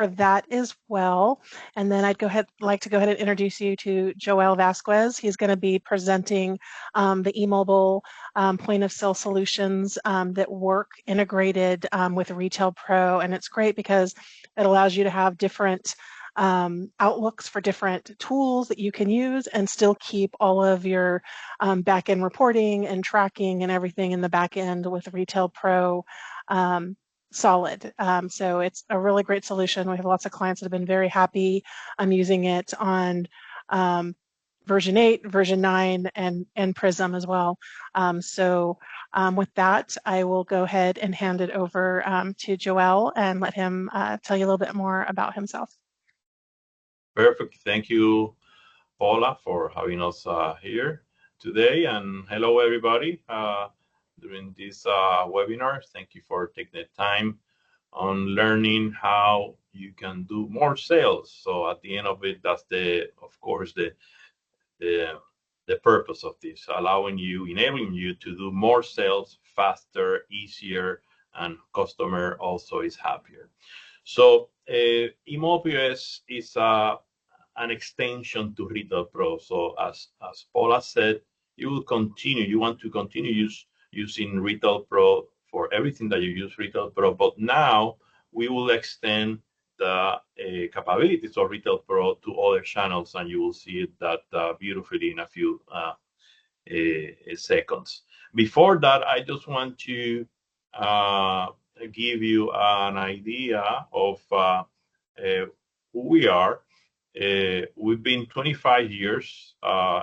for that as well. And then I'd like to go ahead and introduce you to Joel Vasquez. He's going to be presenting the eMobile point of sale solutions that work integrated with Retail Pro. And it's great because it allows you to have different outlooks for different tools that you can use and still keep all of your back-end reporting and tracking and everything in the back end with Retail Pro solid. So it's a really great solution. We have lots of clients that have been very happy using it on version 8, version 9, and Prism as well. With that, I will go ahead and hand it over to Joel and let him tell you a little bit more about himself. Perfect. Thank you, Paula, for having us here today. And hello, everybody. During this webinar, thank you for taking the time on learning how you can do more sales. So at the end of it, that's of course, the purpose of this, enabling you to do more sales faster, easier, and customer also is happier. So eMobilePOS is an extension to Retail Pro. So as Paula said, you want to continue using Retail Pro for everything that you use Retail Pro, but now we will extend the capabilities of Retail Pro to other channels, and you will see that beautifully in a few seconds. Before that, I just want to give you an idea of who we are. We've been 25 years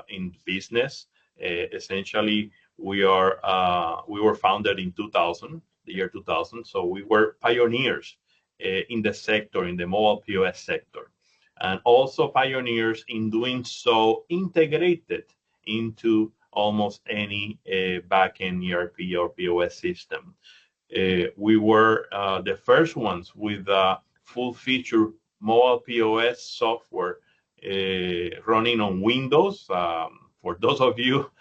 in business. Essentially, we were founded in the year 2000. So we were pioneers in the sector, in the mobile POS sector, and also pioneers in doing so integrated into almost any backend ERP or POS system. We were the first ones with full feature mobile POS software running on Windows. For those of you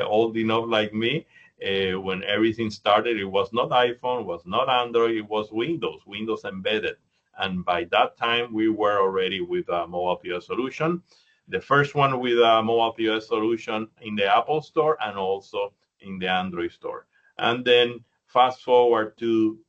old enough like me, when everything started, it was not iPhone, was not Android, it was Windows embedded. And by that time, we were already with a mobile POS solution. The first one with a mobile POS solution in the Apple Store and also in the Android Store. And then fast forward to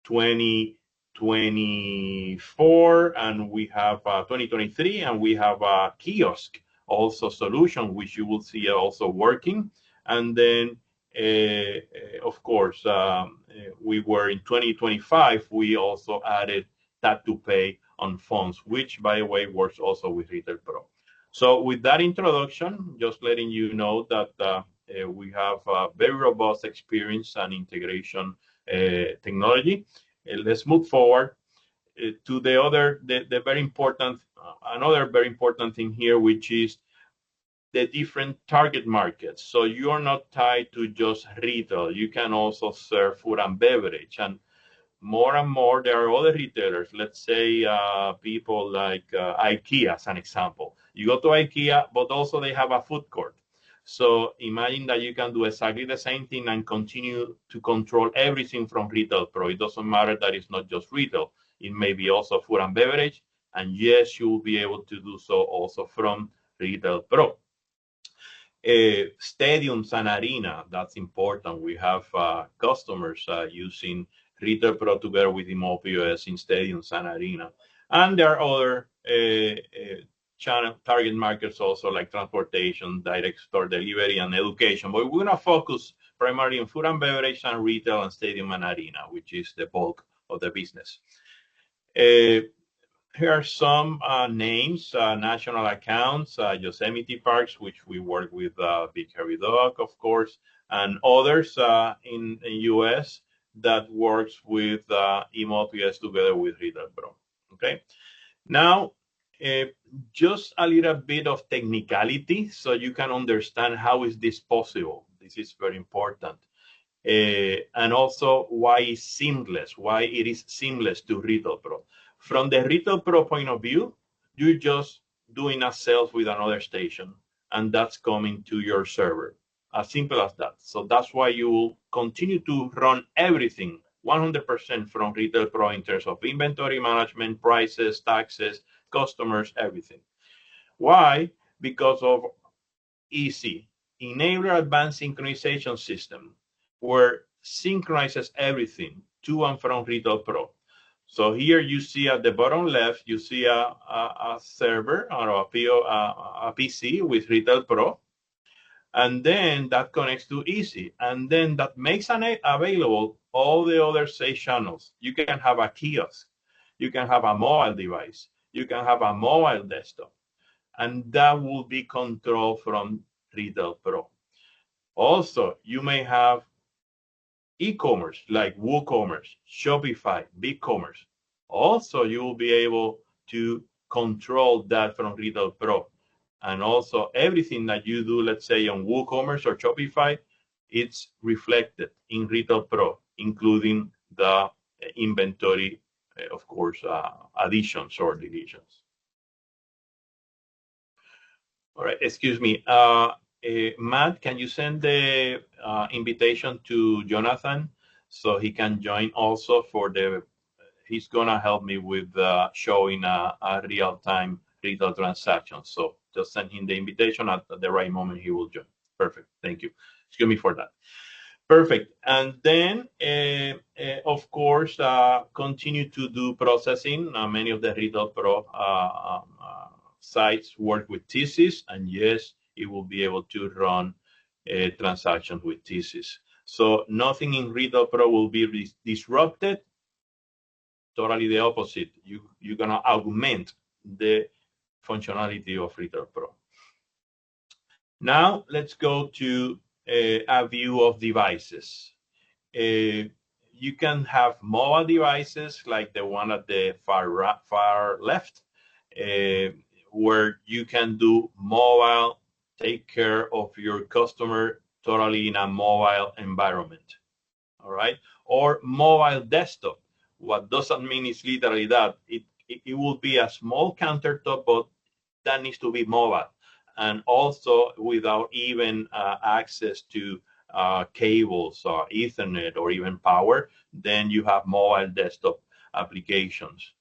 2024, and we have 2023, and we have a kiosk also solution, which you will see also working. And then, of course, we were in 2025, we also added tap to pay on phones, which, by the way, works also with Retail Pro. So with that introduction, just letting you know that we have a very robust experience and integration technology. Let's move forward to another very important thing here, which is the different target markets. So you are not tied to just retail. You can also serve food and beverage. And more, there are other retailers. Let's say people like IKEA, as an example. You go to IKEA, but also they have a food court. So imagine that you can do exactly the same thing and continue to control everything from Retail Pro. It doesn't matter that it's not just retail. It may be also food and beverage. And yes, you will be able to do so also from Retail Pro. Stadiums and arena, that's important. We have customers using Retail Pro together with eMobilePOS in stadiums and arena. And there are other channel target markets also, like transportation, direct store delivery, and education. But we're going to focus primarily on food and beverage and retail and stadium and arena, which is the bulk of the business. Here are some names, national accounts, Yosemite Parks, which we work with Big Hairy Dog, of course, and others in the US that works with eMobilePOS together with Retail Pro. Okay, now just a little bit of technicality so you can understand how is this possible. This is very important. And also why it is seamless to Retail Pro. From the Retail Pro point of view, you're just doing a sales with another station, and that's coming to your server. As simple as that. So that's why you will continue to run everything 100% from Retail Pro in terms of inventory management, prices, taxes, customers, everything. Why? Because of EC, Enabler Advanced Synchronization System, where synchronizes everything to and from Retail Pro. So here you see at the bottom left, you see a server or a PC with Retail Pro. And then that connects to Easy. And then that makes available all the other sales channels. You can have a kiosk. You can have a mobile device. You can have a mobile desktop. And that will be controlled from Retail Pro. Also, you may have e-commerce like WooCommerce, Shopify, BigCommerce. Also, you will be able to control that from Retail Pro. And also everything that you do, let's say on WooCommerce or Shopify, it's reflected in Retail Pro, including the inventory, of course, additions or deletions. All right, excuse me. Matt, can you send the invitation to Jonathan so he can join also for he's gonna help me with showing a real-time retail transaction. So just send him the invitation at the right moment, he will join. Perfect, thank you. Excuse me for that. Perfect. And then, of course, continue to do processing. Many of the Retail Pro sites work with thesis, and yes, it will be able to run transactions with thesis. So nothing in Retail Pro will be disrupted. Totally the opposite. You're going to augment the functionality of Retail Pro. Now, let's go to a view of devices. You can have mobile devices like the one at the far left, where you can do mobile, take care of your customer totally in a mobile environment. All right, or mobile desktop. What does that mean is literally that it will be a small countertop, but that needs to be mobile, and also without even access to cables or Ethernet or even power. Then you have mobile desktop applications.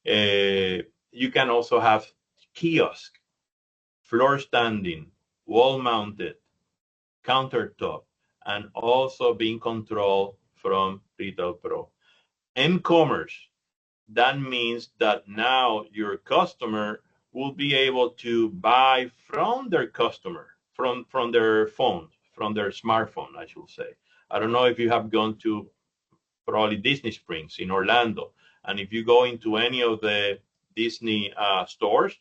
You can also have kiosk, floor standing, wall mounted, countertop, and also being controlled from Retail Pro. M-commerce, that means that now your customer will be able to buy from their customer, from their phone, from their smartphone, I should say. I don't know if you have gone to probably Disney Springs in Orlando, and if you go into any of the Disney stores,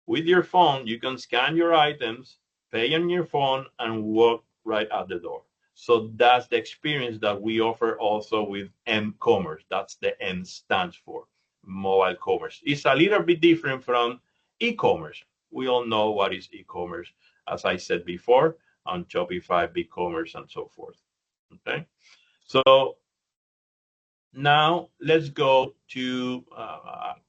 with your phone, you can scan your items, pay on your phone, and walk right out the door. So that's the experience that we offer also with m-commerce. That's the M stands for, mobile commerce. It's a little bit different from e-commerce. We all know what is e-commerce, as I said before, on Shopify, BigCommerce, and so forth. Okay, so now let's go to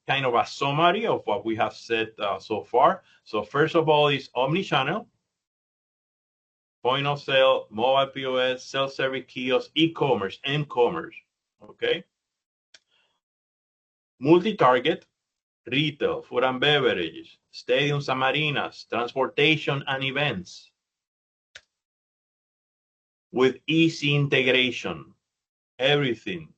kind of a summary of what we have said so far. So first of all is omni-channel, point of sale, mobile POS, self-service kiosk, e-commerce, m-commerce, okay? Multi-target, retail, food and beverages, stadiums and marinas, transportation and events, with easy integration. Everything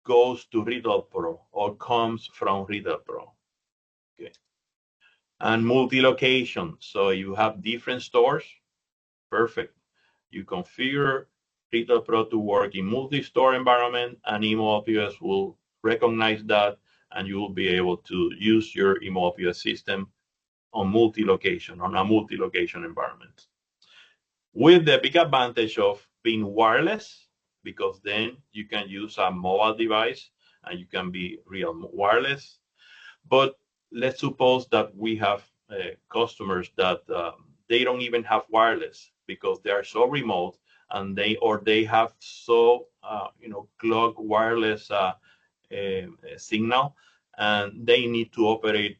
goes to Retail Pro or comes from Retail Pro. Okay. And multi-location. So you have different stores. Perfect. You configure Retail Pro to work in multi-store environment, and eMobilePOS will recognize that, and you will be able to use your eMobilePOS system on multi-location, on a multi-location environment. With the big advantage of being wireless, because then you can use a mobile device and you can be real wireless. But let's suppose that we have customers that they don't even have wireless because they are so remote, and they have so clogged wireless signal, and they need to operate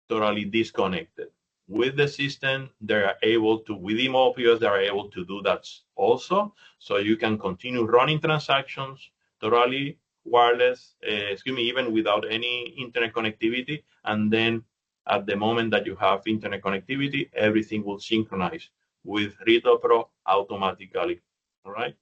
totally disconnected. with the system, they are able to, with eMobilePOS, they are able to do that also. So you can continue running transactions totally wireless, even without any internet connectivity. And then at the moment that you have internet connectivity, everything will synchronize with Retail Pro automatically. All right.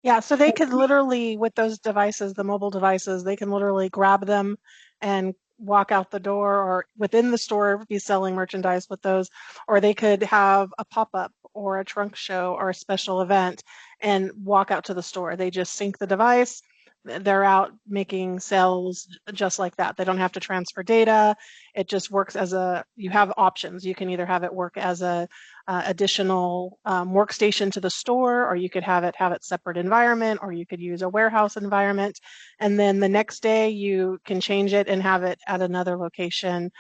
Yeah, so they could literally, with those devices, the mobile devices, they can literally grab them and walk out the door, or within the store be selling merchandise with those, or they could have a pop-up or a trunk show or a special event and walk out to the store. They just sync the device. They're out making sales just like that. They don't have to transfer data. It just works as you have options. You can either have it work as a additional workstation to the store, or you could have it separate environment, or you could use a warehouse environment. And then the next day you can change it and have it at another location,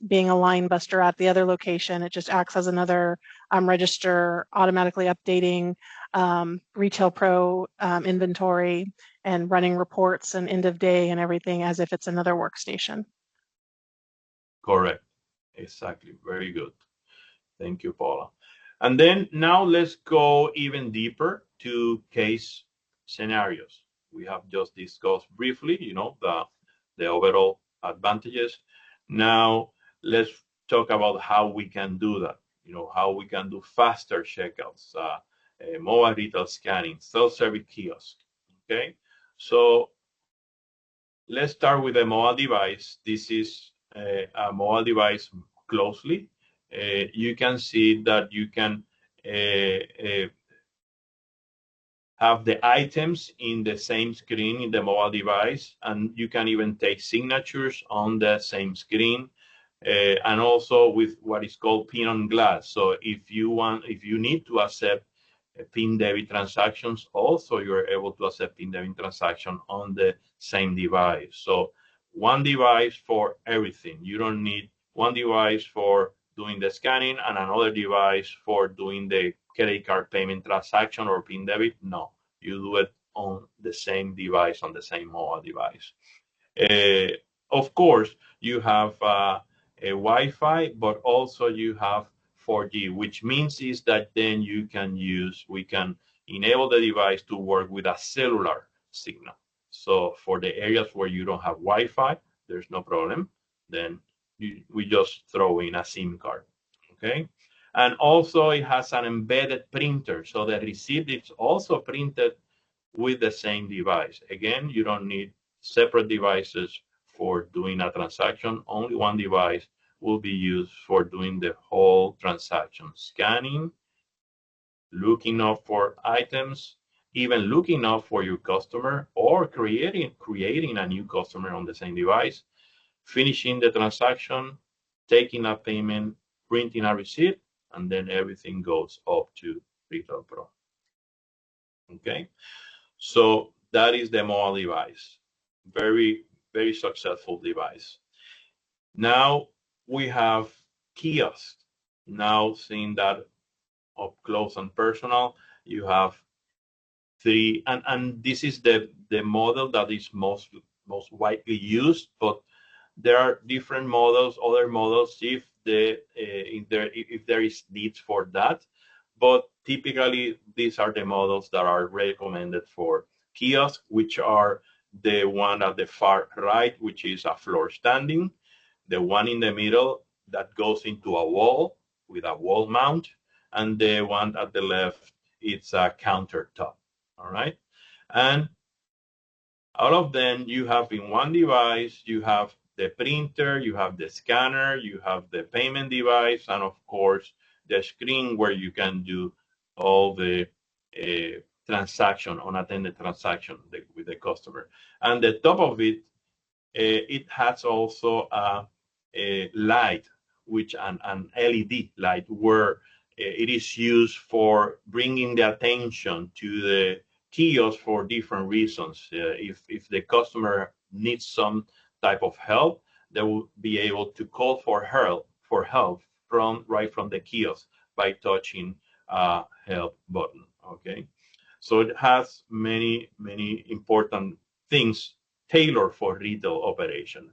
being a line buster at the other location. It just acts as another register, automatically updating Retail Pro inventory and running reports and end of day and everything as if it's another workstation. Correct. Exactly. Very good. Thank you, Paula. And then now let's go even deeper to case scenarios. We have just discussed briefly, the overall advantages. Now let's talk about how we can do that. How we can do faster checkouts, mobile retail scanning, self-service kiosk. Okay, so let's start with a mobile device. This is a mobile device closely. You can see that you can have the items in the same screen in the mobile device, and you can even take signatures on the same screen, and also with what is called PIN on glass. So if you need to accept PIN debit transactions, also you're able to accept PIN debit transaction on the same device. So one device for everything. You don't need one device for doing the scanning and another device for doing the credit card payment transaction or PIN debit. No, you do it on the same device, on the same mobile device. Uh, of course, you have a Wi-Fi, but also you have 4G, which means is that then we can enable the device to work with a cellular signal. So for the areas where you don't have Wi-Fi, there's no problem. Then we just throw in a SIM card, okay? And also it has an embedded printer, so the receipt is also printed with the same device. Again, you don't need separate devices for doing a transaction. Only one device will be used for doing the whole transaction, scanning, looking up for items, even looking up for your customer, or creating a new customer on the same device, finishing the transaction, taking a payment, printing a receipt, and then everything goes up to Retail Pro. Okay, so that is the mobile device. Very, very successful device. Now we have kiosk. Now seeing that up close and personal, you have three, and this is the model that is most widely used, but there are different models, other models if there is needs for that. But typically, these are the models that are recommended for kiosks, which are the one at the far right, which is a floor standing, the one in the middle that goes into a wall with a wall mount, and the one at the left, it's a countertop. All right. And all of them you have in one device. You have the printer, you have the scanner, you have the payment device, and of course, the screen where you can do all the transaction, unattended transaction with the customer. And the top of it, it has also a light, which an LED light, where it is used for bringing the attention to the kiosk for different reasons. If the customer needs some type of help, they will be able to call for help right from the kiosk by touching a help button. Okay, so it has many important things tailored for retail operation.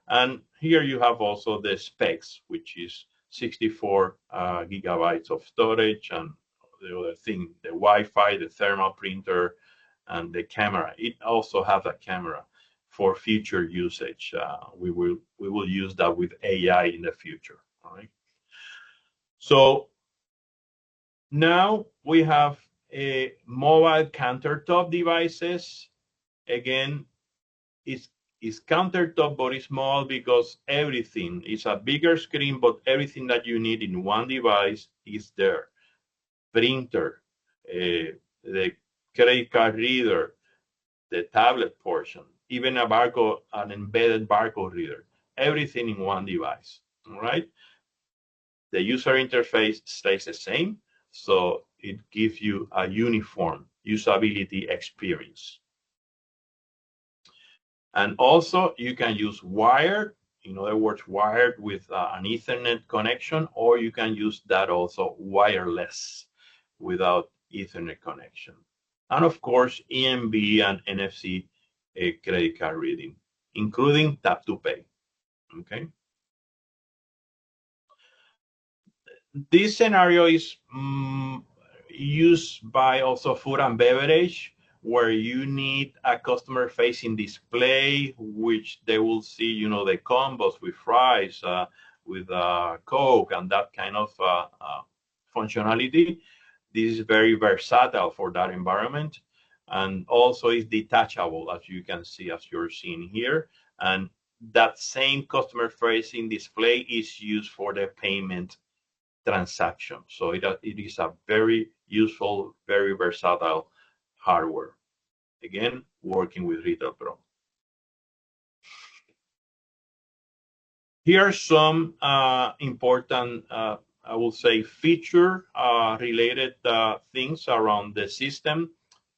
And here you have also the specs, which is 64 gigabytes of storage, and the other thing, the Wi-Fi, the thermal printer, and the camera. It also has a camera for future usage. We will use that with AI in the future. All right. So now we have a mobile countertop devices. Again, it's countertop, but it's small because everything is a bigger screen, but everything that you need in one device is there. Printer, the credit card reader, the tablet portion, even a barcode, an embedded barcode reader, everything in one device. All right. The user interface stays the same, so it gives you a uniform usability experience. And also, you can use wired, in other words, wired with an Ethernet connection, or you can use that also wireless without Ethernet connection. And of course, EMB and NFC credit card reading, including tap to pay. Okay. This scenario is used by also food and beverage, where you need a customer facing display, which they will see, the combos with fries, with Coke, and that kind of functionality. This is very versatile for that environment. And also is detachable, as you can see, as you're seeing here. And that same customer facing display is used for the payment transaction. So it is a very useful, very versatile hardware. Again, working with Retail Pro. Here are some important, I will say, feature related things around the system.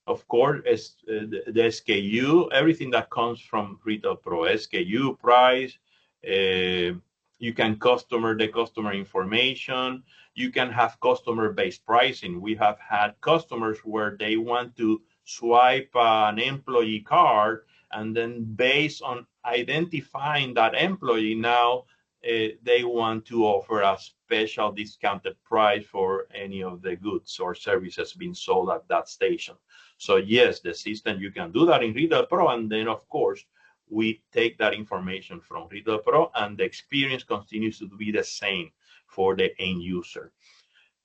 Of course, the SKU, everything that comes from Retail Pro, SKU, price, you can the customer information, you can have customer-based pricing. We have had customers where they want to swipe an employee card, and then based on identifying that employee, now they want to offer a special discounted price for any of the goods or services being sold at that station. So yes, the system, you can do that in Retail Pro, and then of course, we take that information from Retail Pro, and the experience continues to be the same for the end user.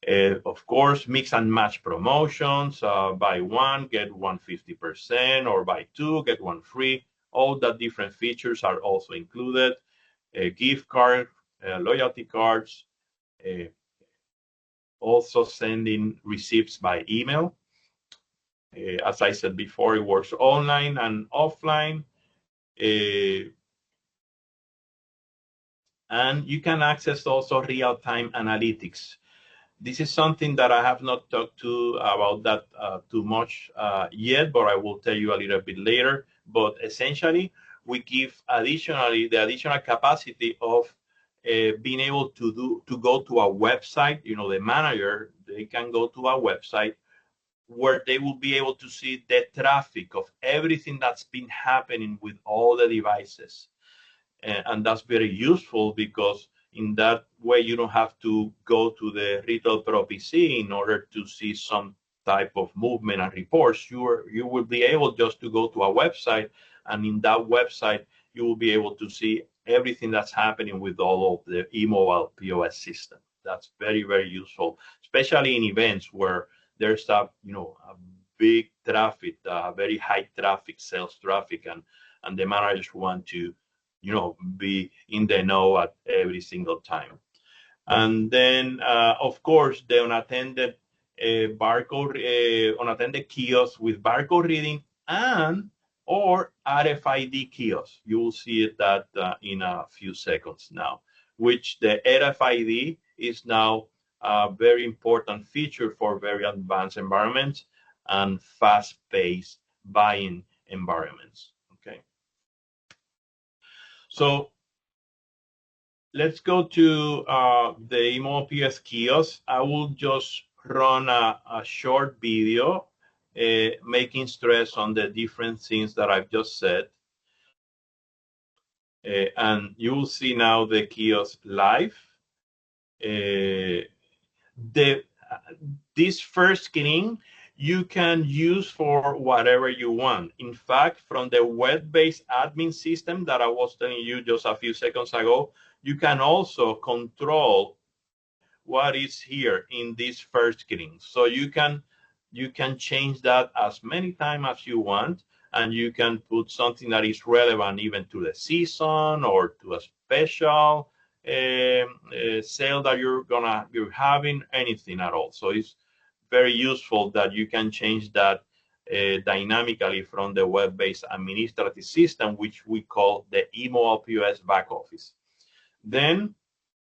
Of course, mix and match promotions, buy one, get 150%, or buy two, get one free. All the different features are also included. A gift card, loyalty cards, also sending receipts by email. As I said before, it works online and offline. And you can access also real-time analytics. This is something that I have not talked about that too much yet, but I will tell you a little bit later. But essentially, we give the additional capacity of being able to go to a website. The manager, they can go to a website where they will be able to see the traffic of everything that's been happening with all the devices. And that's very useful because in that way you don't have to go to the Retail Pro PC in order to see some type of movement and reports. You will be able just to go to a website, and in that website you will be able to see everything that's happening with all of the eMobile POS system. That's very, very useful, especially in events where there's a big traffic, very high traffic, sales traffic, and the managers want to be in the know at every single time. And then, of course, the unattended unattended kiosk with barcode reading and or RFID kiosk. You will see that in a few seconds now, which the RFID is now a very important feature for very advanced environments and fast-paced buying environments. Okay. So let's go to the eMobilePOS kiosk. I will just run a short video making stress on the different things that I've just said. And you will see now the kiosk live. This first screen you can use for whatever you want. In fact, from the web-based admin system that I was telling you just a few seconds ago, you can also control what is here in this first screen. So you can change that as many times as you want, and you can put something that is relevant even to the season or to a special sale that you're having, anything at all. So it's very useful that you can change that dynamically from the web-based administrative system, which we call the eMobilePOS back office. Then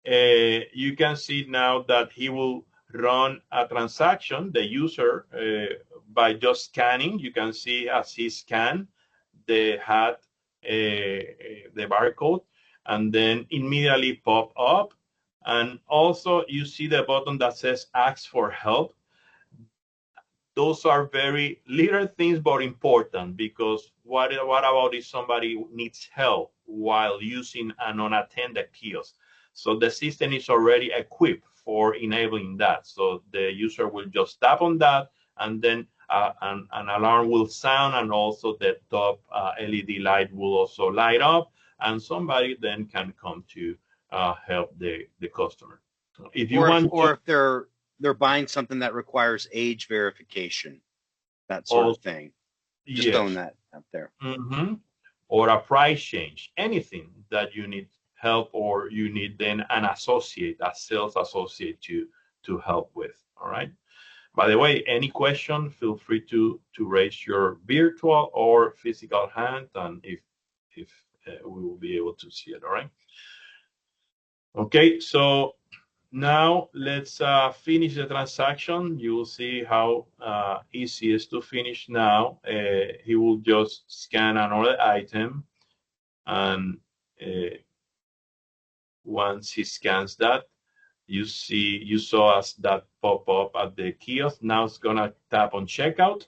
you can see now that he will run a transaction, the user, by just scanning. You can see as he scanned the hat, the barcode, and then immediately pop up. And also you see the button that says ask for help. Those are very little things, but important, because what about if somebody needs help while using an unattended kiosk? So the system is already equipped for enabling that. So the user will just tap on that, and then an alarm will sound, and also the top LED light will also light up, and somebody then can come to help the customer. If you want to Or if they're buying something that requires age verification, that sort of also, thing. Just throwing yes. that out there. Mm-hmm. Or a price change, anything that you need help, or you need then an associate, a sales associate to help with. All right. By the way, any question, feel free to raise your virtual or physical hand, and if we will be able to see it. All right. Okay. So now let's finish the transaction. You will see how easy it is to finish now. He will just scan another item, and once he scans that, you saw us that pop up at the kiosk. Now it's gonna tap on checkout,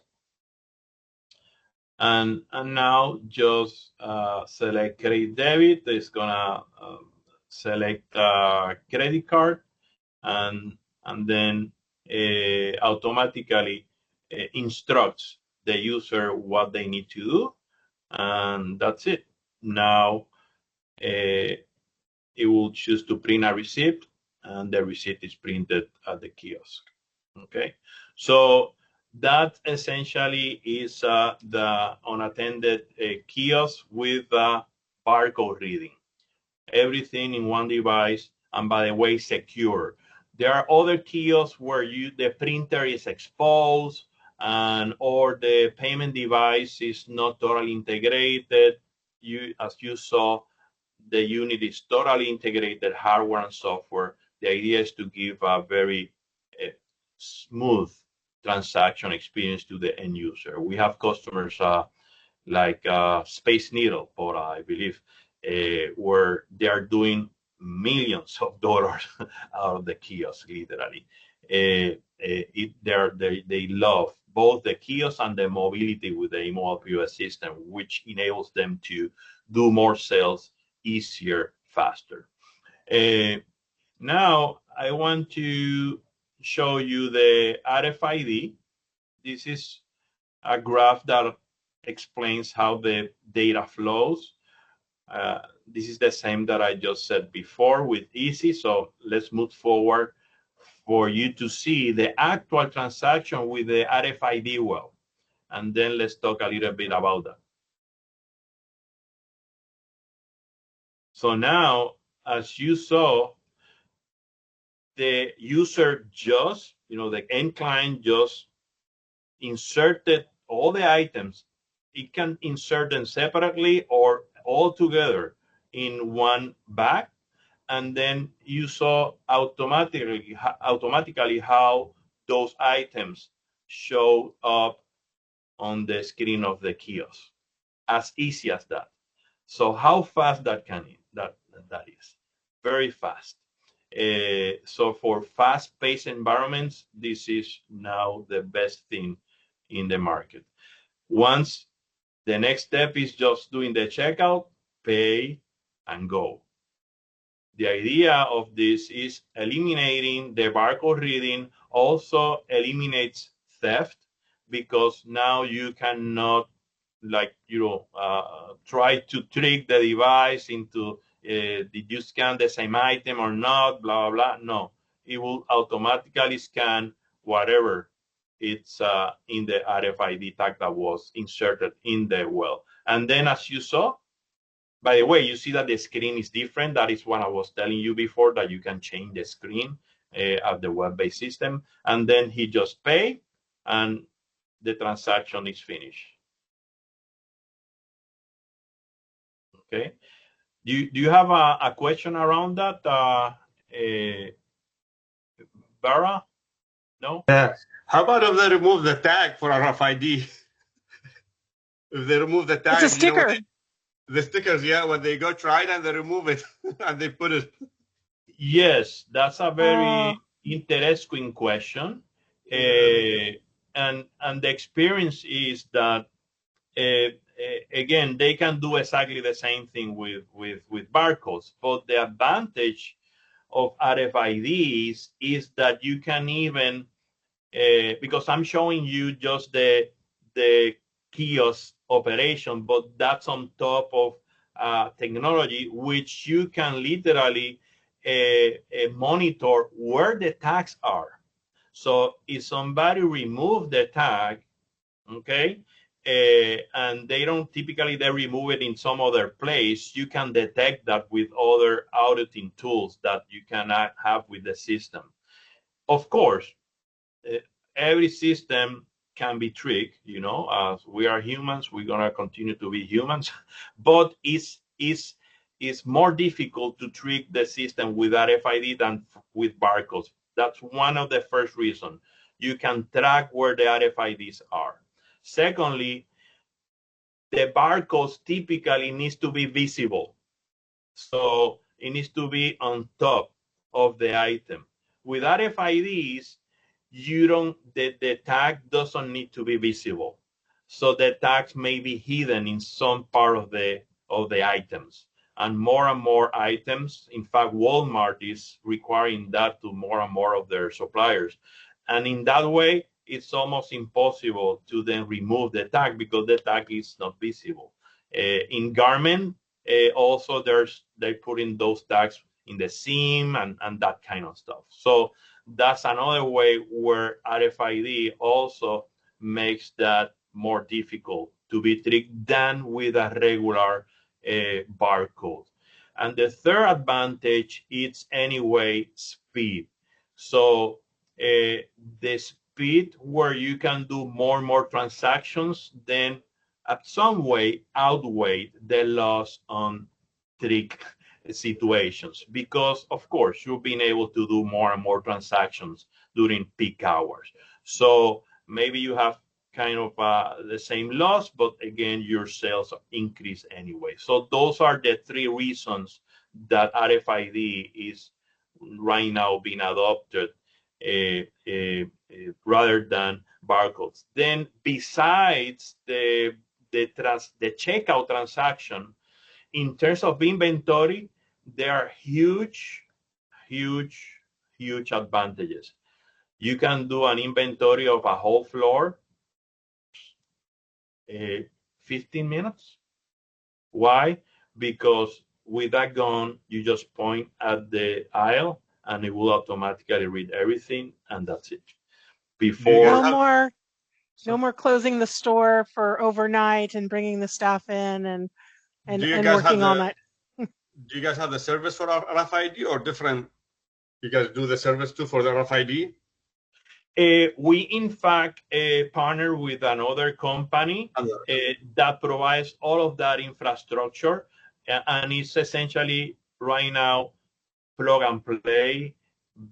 and now just select credit debit. It's gonna select credit card, and then automatically instructs the user what they need to do, and that's it. Now it will choose to print a receipt, and the receipt is printed at the kiosk. Okay, so that essentially is the unattended kiosk with barcode reading. Everything in one device, and by the way, secure. There are other kiosks where the printer is exposed, and or the payment device is not totally integrated. As you saw, the unit is totally integrated, hardware and software. The idea is to give a very smooth transaction experience to the end user. We have customers like Space Needle, I believe, where they are doing millions of dollars out of the kiosk, literally. They love both the kiosk and the mobility with the eMobilePOS system, which enables them to do more sales easier, faster. Now, I want to show you the RFID. This is a graph that explains how the data flows. This is the same that I just said before with Easy. So let's move forward for you to see the actual transaction with the RFID well. And then let's talk a little bit about that. So now, as you saw, the user just, the end client just inserted all the items. It can insert them separately or all together in one bag, and then you saw automatically how those items show up on the screen of the kiosk. As easy as that. So how fast that is? Very fast. So for fast-paced environments, this is now the best thing in the market. Once the next step is just doing the checkout, pay, and go. The idea of this is eliminating the barcode reading, also eliminates theft, because now you cannot, like, try to trick the device into, did you scan the same item or not, blah, blah, blah. No, it will automatically scan whatever it's in the RFID tag that was inserted in the well. And then, as you saw, by the way, you see that the screen is different. That is what I was telling you before, that you can change the screen of the web-based system. And then he just pay, and the transaction is finished. Okay. Do you have a question around that, Bara? No? Yeah. How about if they remove the tag for RFID? If they remove the It's a tag, you know what sticker. the stickers, yeah, when they go try it and they remove it and they put it. Yes, that's a Oh, very interesting question. And the experience is that, again, they can do exactly the same thing with barcodes, but the advantage of RFIDs is that you can even, because I'm showing you just the kiosk operation, but that's on top of technology, which you can literally monitor where the tags are. So if somebody remove the tag, okay, and they don't typically, they remove it in some other place, you can detect that with other auditing tools that you can have with the system. Of course, every system can be tricked, as we are humans, we're going to continue to be humans, but it's more difficult to trick the system with RFID than with barcodes. That's one of the first reasons. You can track where the RFIDs are. Secondly, the barcodes typically needs to be visible. So it needs to be on top of the item. With RFIDs, the tag doesn't need to be visible. So the tags may be hidden in some part of the items. And more items, in fact, Walmart is requiring that to more and more of their suppliers. And in that way, it's almost impossible to then remove the tag because the tag is not visible. In garment, also they put in those tags in the seam and that kind of stuff. So that's another way where RFID also makes that more difficult to be tricked than with a regular barcode. And the third advantage is anyway speed. So the speed where you can do more and more transactions, then at some way outweigh the loss on trick situations, because of course you've been able to do more and more transactions during peak hours. So maybe you have kind of the same loss, but again, your sales increase anyway. So those are the three reasons that RFID is right now being adopted rather than barcodes. Then besides the checkout transaction, in terms of inventory, there are huge, huge, huge advantages. You can do an inventory of a whole floor, 15 minutes. Why? Because with that gun, you just point at the aisle and it will automatically read everything, and that's it. Before, no more closing the store for overnight and bringing the staff in and Do you guys have working all the night. Do you guys have the service for RFID or different? You guys do the service too for the RFID? we in fact partner with another company that provides all of that infrastructure, and it's essentially right now plug and play,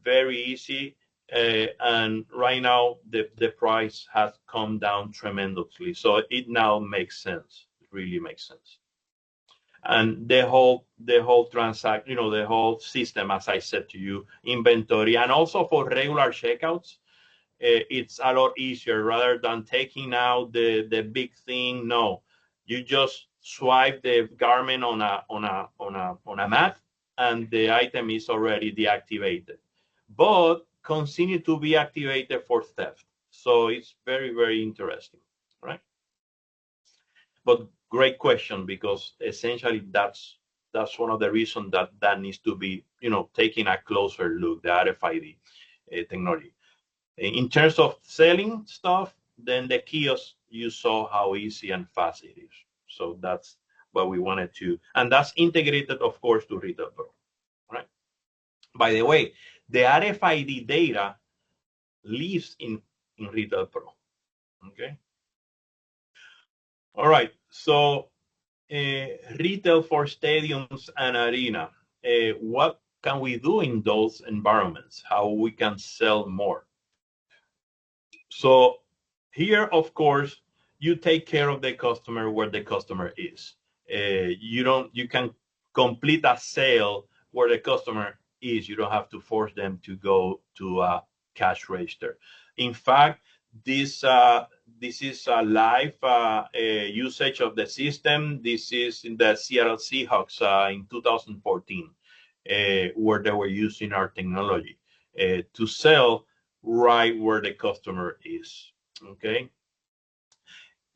very easy. And right now the price has come down tremendously, so it now makes sense. It really makes sense. And the whole transaction, the whole system, as I said to you, inventory, and also for regular checkouts, it's a lot easier rather than taking out the big thing. No, you just swipe the garment on a map, and the item is already deactivated, but continue to be activated for theft. So it's very, very interesting, right? But great question, because essentially that's one of the reasons that needs to be, taking a closer look, the RFID technology. In terms of selling stuff, then the kiosk, you saw how easy and fast it is. So that's what we wanted to, and that's integrated, of course, to Retail Pro, right? By the way, the RFID data lives in Retail Pro, okay? All right, so retail for stadiums and arena. What can we do in those environments? How we can sell more? So here, of course, you take care of the customer where the customer is. You can complete a sale where the customer is. You don't have to force them to go to a cash register. In fact, this is a live usage of the system. This is in the Seattle Seahawks in 2014, where they were using our technology to sell right where the customer is. Okay.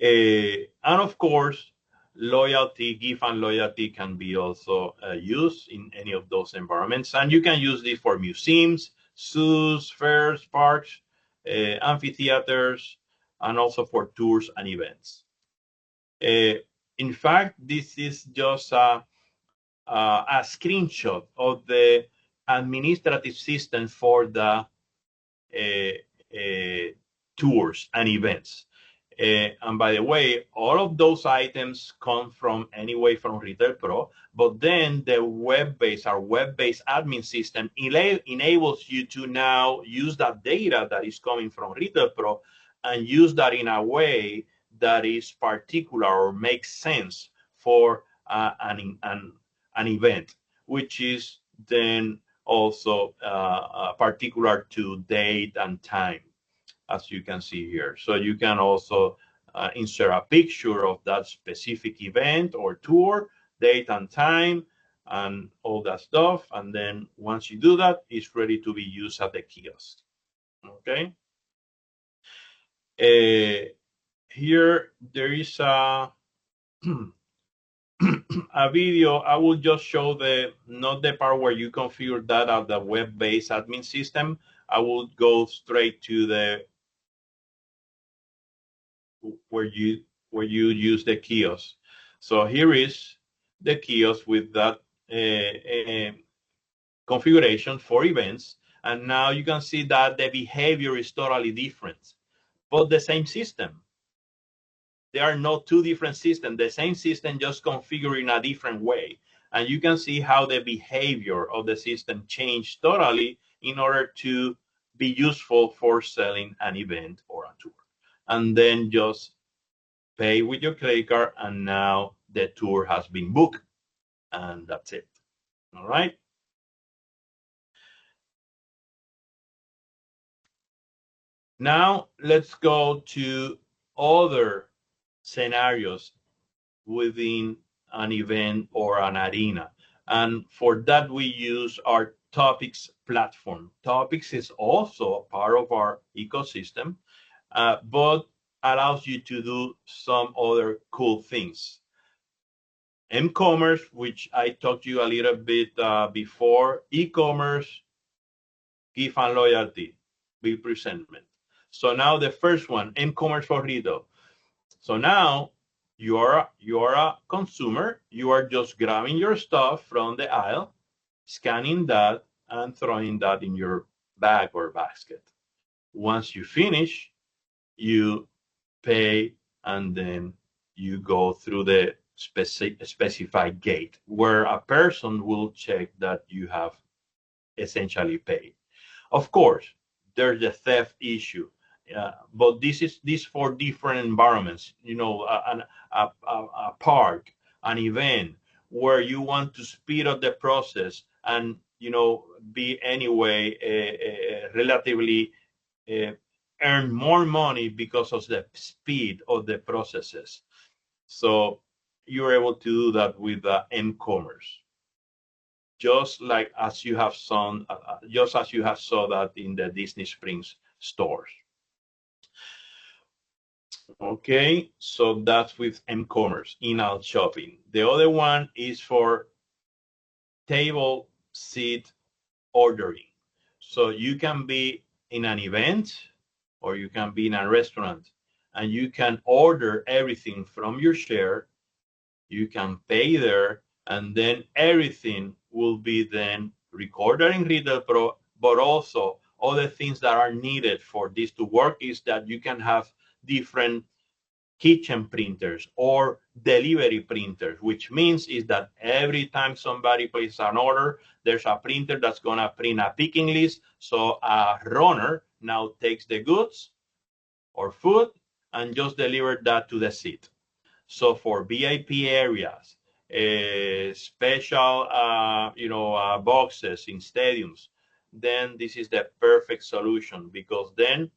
And of course, loyalty, gift and loyalty can be also used in any of those environments. And you can use this for museums, zoos, fairs, parks, amphitheaters, and also for tours and events. In fact, this is just a screenshot of the administrative system for the tours and events. And by the way, all of those items come from anyway from Retail Pro, but then the our web-based admin system enables you to now use that data that is coming from Retail Pro and use that in a way that is particular or makes sense for an event, which is then also particular to date and time, as you can see here. So you can also insert a picture of that specific event or tour, date and time, and all that stuff. And then once you do that, it's ready to be used at the kiosk. Okay. Here there is a a video. I will just show not the part where you configure that at the web-based admin system. I will go straight to the where you use the kiosk. So here is the kiosk with that configuration for events. And now you can see that the behavior is totally different, but the same system. There are no two different systems. The same system, just configured in a different way. And you can see how the behavior of the system changed totally in order to be useful for selling an event or a tour. And then just pay with your credit card, and now the tour has been booked, and that's it. All right. Now let's go to other scenarios within an event or an arena. And for that, we use our Topics platform. Topics is also a part of our ecosystem, but allows you to do some other cool things. M-commerce, which I talked to you a little bit before, e-commerce, gift and loyalty, bill presentment. So now the first one, m-commerce for retail. So now you are a consumer. You are just grabbing your stuff from the aisle, scanning that, and throwing that in your bag or basket. Once you finish, you pay, and then you go through the specified gate where a person will check that you have essentially paid. Of course, there's the theft issue, but this for different environments. You know, a park, an event where you want to speed up the process and be anyway relatively earn more money because of the speed of the processes. So you're able to do that with m-commerce. just like as you have saw, that in the Disney Springs stores. Okay, so that's with m-commerce, in-aisle shopping. The other one is for table seat ordering. So you can be in an event or you can be in a restaurant and you can order everything from your share. You can pay there, and then everything will be then recorded in Retail Pro, but also other things that are needed for this to work is that you can have different kitchen printers or delivery printers, which means is that every time somebody places an order, there's a printer that's going to print a picking list. So a runner now takes the goods or food and just deliver that to the seat. So for VIP areas, special, boxes in stadiums, then this is the perfect solution, because then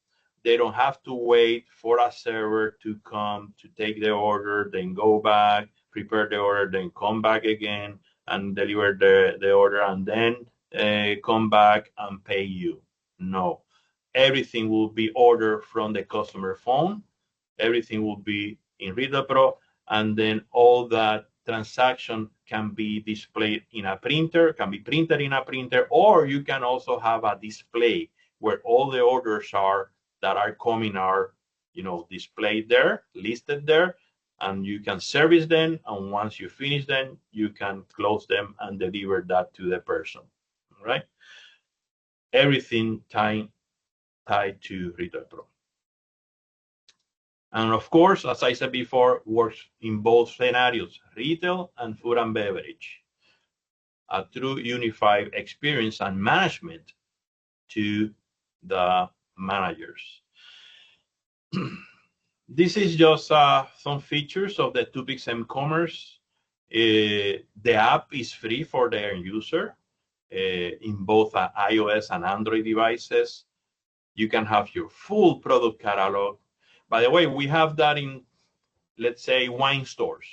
they don't have to wait for a server to come to take the order, then go back, prepare the order, then come back again and deliver the order, and then come back and pay you. No, everything will be ordered from the customer phone. Everything will be in Retail Pro, and then all that transaction can be displayed in a printer, can be printed in a printer, or you can also have a display where all the orders that are coming are, displayed there, listed there, and you can service them. And once you finish them, you can close them and deliver that to the person. All right? Everything tied to Retail Pro. And of course, as I said before, works in both scenarios, retail and food and beverage. A true unified experience and management to the managers. This is just some features of the Tupix m-commerce. The app is free for the end user in both iOS and Android devices. You can have your full product catalog. By the way, we have that in, let's say, wine stores.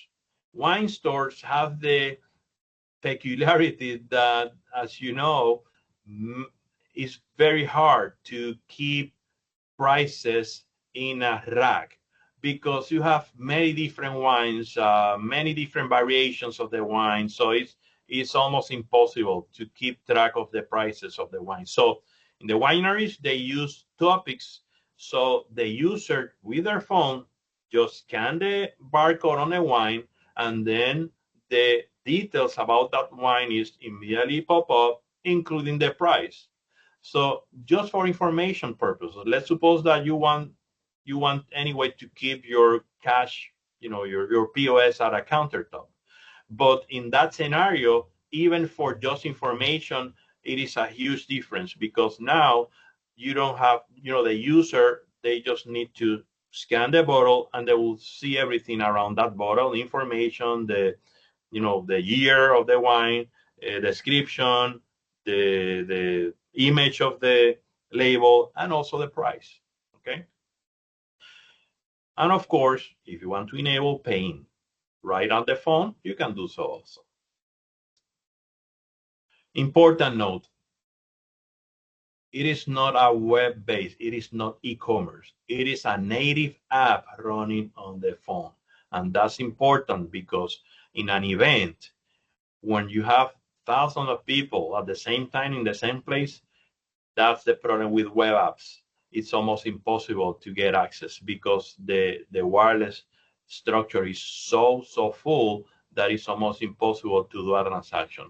Wine stores have the peculiarity that, as you know, it's very hard to keep prices in a rack, because you have many different wines, many different variations of the wine. So it's almost impossible to keep track of the prices of the wine. So in the wineries, they use topics. So the user with their phone just scan the barcode on the wine, and then the details about that wine is immediately pop up, including the price. So just for information purposes, let's suppose that you want anyway to keep your cash, your POS at a countertop. But in that scenario, even for just information, it is a huge difference, because now you don't have, the user, they just need to scan the bottle and they will see everything around that bottle, information, the year of the wine, description, the image of the label, and also the price. Okay. And of course, if you want to enable paying right on the phone, you can do so also. Important note, it is not a web-based, it is not e-commerce. It is a native app running on the phone. And that's important, because in an event, when you have thousands of people at the same time in the same place, that's the problem with web apps. It's almost impossible to get access, because the wireless structure is so full that it's almost impossible to do a transaction.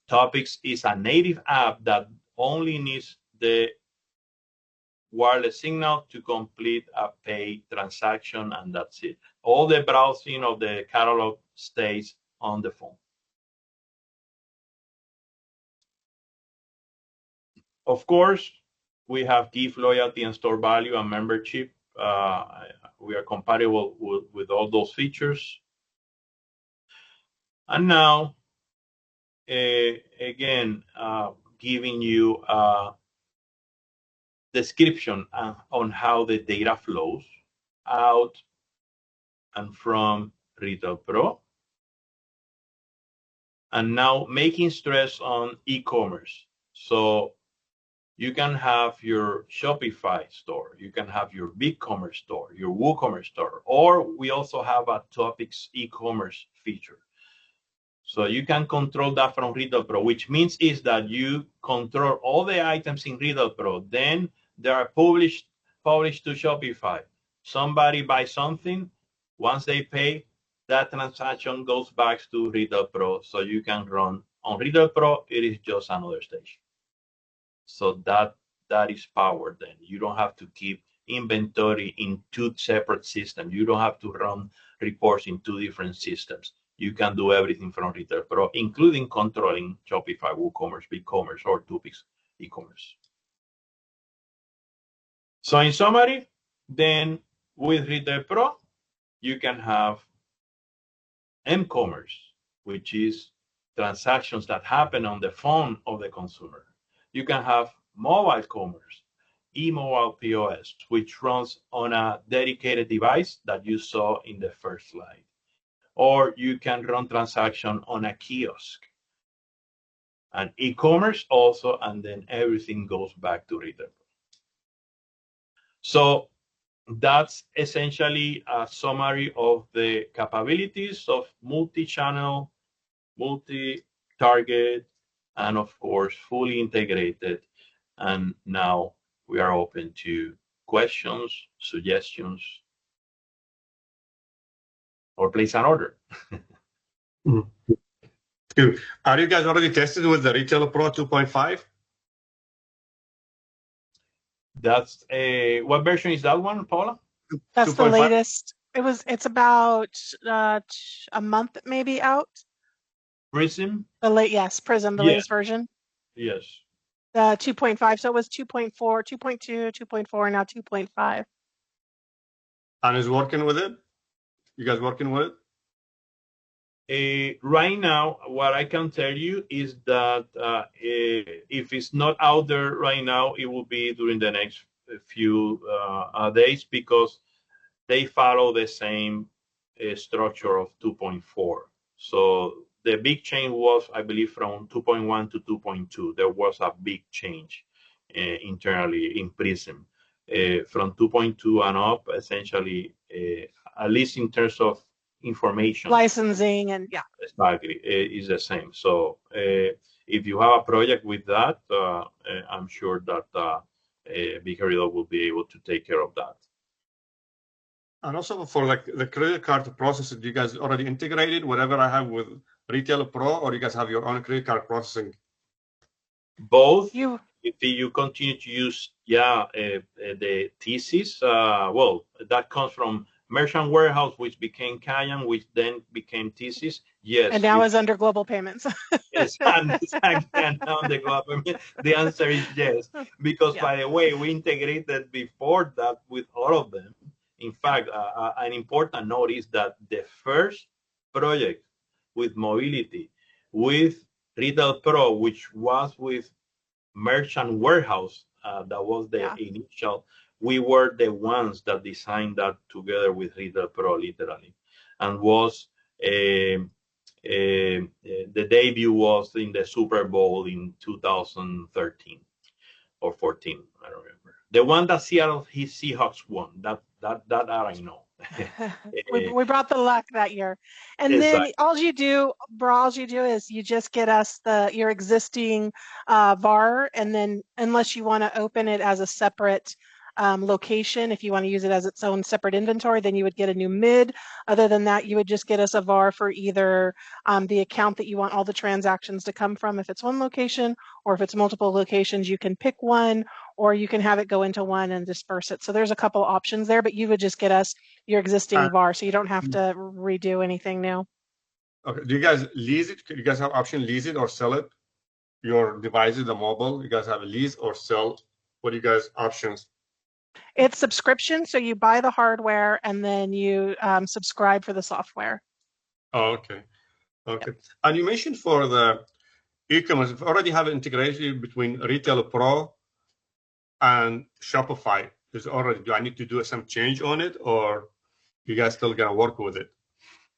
Topics is a native app that only needs the wireless signal to complete a pay transaction, and that's it. All the browsing of the catalog stays on the phone. Of course, we have gift loyalty and store value and membership. We are compatible with all those features. And now, again, giving you a description on how the data flows out and from Retail Pro. and now making stress on e-commerce. So you can have your Shopify store, you can have your BigCommerce store, your WooCommerce store, or we also have a topics e-commerce feature. So you can control that from Retail Pro, which means is that you control all the items in Retail Pro. Then they are published to Shopify. Somebody buys something, once they pay, that transaction goes back to Retail Pro. So you can run on Retail Pro, it is just another station. So that is power then. You don't have to keep inventory in two separate systems. You don't have to run reports in two different systems. You can do everything from Retail Pro, including controlling Shopify, WooCommerce, BigCommerce, or Tupix e-commerce. So in summary, then with Retail Pro, you can have mCommerce, which is transactions that happen on the phone of the consumer. You can have mobile commerce, eMobilePOS, which runs on a dedicated device that you saw in the first slide. Or you can run transaction on a kiosk. And e-commerce also, and then everything goes back to retail. So that's essentially a summary of the capabilities of multi-channel, multi-target, and of course, fully integrated. And now we are open to questions, suggestions, or place an order. Good. Are you guys already tested with the Retail Pro 2.5? That's what version is that one, Paula? That's 2.5? the latest. It's about a month maybe out. Prism? Yes, Prism, the Yeah. latest version. Yes. 2.5. So it was 2.4, 2.2, 2.4, and now 2.5. And is working with it? You guys working with it? Right now, what I can tell you is that if it's not out there right now, it will be during the next few days, because they follow the same structure of 2.4. So the big change was, I believe, from 2.1 to 2.2. There was a big change internally in Prism. From 2.2 and up, essentially, at least in terms of information, licensing, and yeah, exactly, is the same. So if you have a project with that, I'm sure that Big Herido will be able to take care of that. And also for like the credit card processing, do you guys already integrated whatever I have with Retail Pro, or you guys have your own credit card processing? Both. If you continue to use the thesis, well, that comes from Merchant Warehouse, which became Kayan, which then became thesis. Yes. And now is under Global Payments. Yes, and now the government. The answer is yes, because by the way, we integrated before that with all of them. In fact, an important note is that the first project with mobility with Retail Pro, which was with Merchant Warehouse, that was the initial, we were the ones that designed that together with Retail Pro, literally, and was the debut was in the Super Bowl in 2013 or 14, I don't remember. The one that Seattle Seahawks won, that I know. we brought the luck that year, and exactly. then all you do is you just get us your existing VAR, and then unless you want to open it as a separate location, if you want to use it as its own separate inventory, then you would get a new MID. Other than that, you would just get us a VAR for either the account that you want all the transactions to come from, if it's one location, or if it's multiple locations, you can pick one, or you can have it go into one and disperse it. So there's a couple options there, but you would just get us your existing VAR, so you don't have to redo anything new. Okay. Do you guys lease it? Do you guys have option lease it or sell it? Your devices, the mobile, you guys have a lease or sell? What are you guys options? It's subscription, so you buy the hardware and then you subscribe for the software. Oh, okay. Okay. Yep. And you mentioned for the e-commerce, we already have integration between Retail Pro and Shopify. Do I need to do some change on it, or you guys still gonna work with it?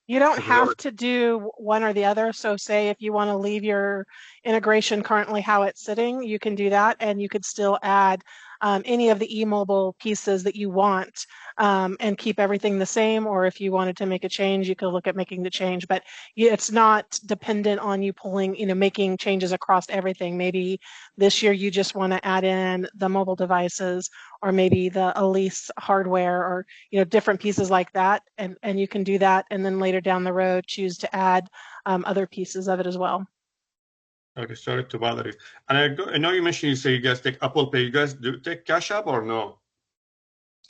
You don't If it's have already- to do one or the other. So say if you want to leave your integration currently how it's sitting, you can do that, and you could still add any of the eMobile pieces that you want and keep everything the same. Or if you wanted to make a change, you could look at making the change. But it's not dependent on you pulling, making changes across everything. Maybe this year you just want to add in the mobile devices, or maybe the Elise hardware, or different pieces like that, and you can do that, and then later down the road choose to add other pieces of it as well. Okay, sorry to bother you. And I know you mentioned you say you guys take Apple Pay. You guys do take Cash App or no?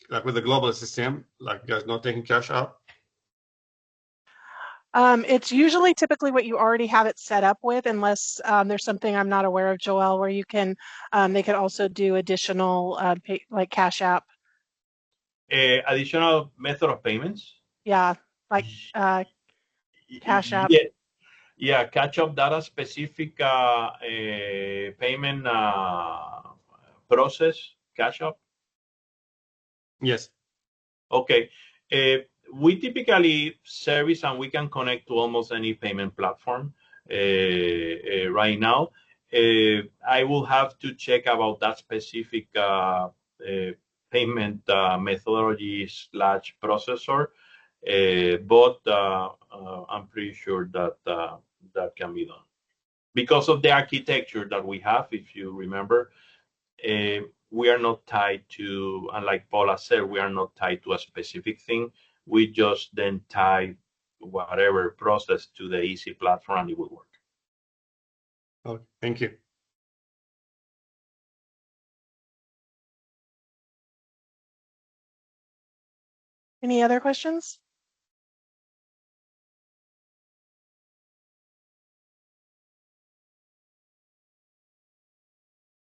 Like with the global system, like you guys not taking Cash App? It's usually typically what you already have it set up with, unless there's something I'm not aware of, Joelle, where you can, they could also do additional pay, like Cash App. Additional method of payments. Yeah, like Cash App. Yeah, yeah, catch up data specific payment process, catch up. Yes. Okay. We typically service and we can connect to almost any payment platform right now. I will have to check about that specific payment methodology / processor, but I'm pretty sure that that can be done. Because of the architecture that we have, if you remember, we are not tied to, and like Paula said, we are not tied to a specific thing. We just then tie whatever process to the easy platform and it will work. Okay, thank you. Any other questions?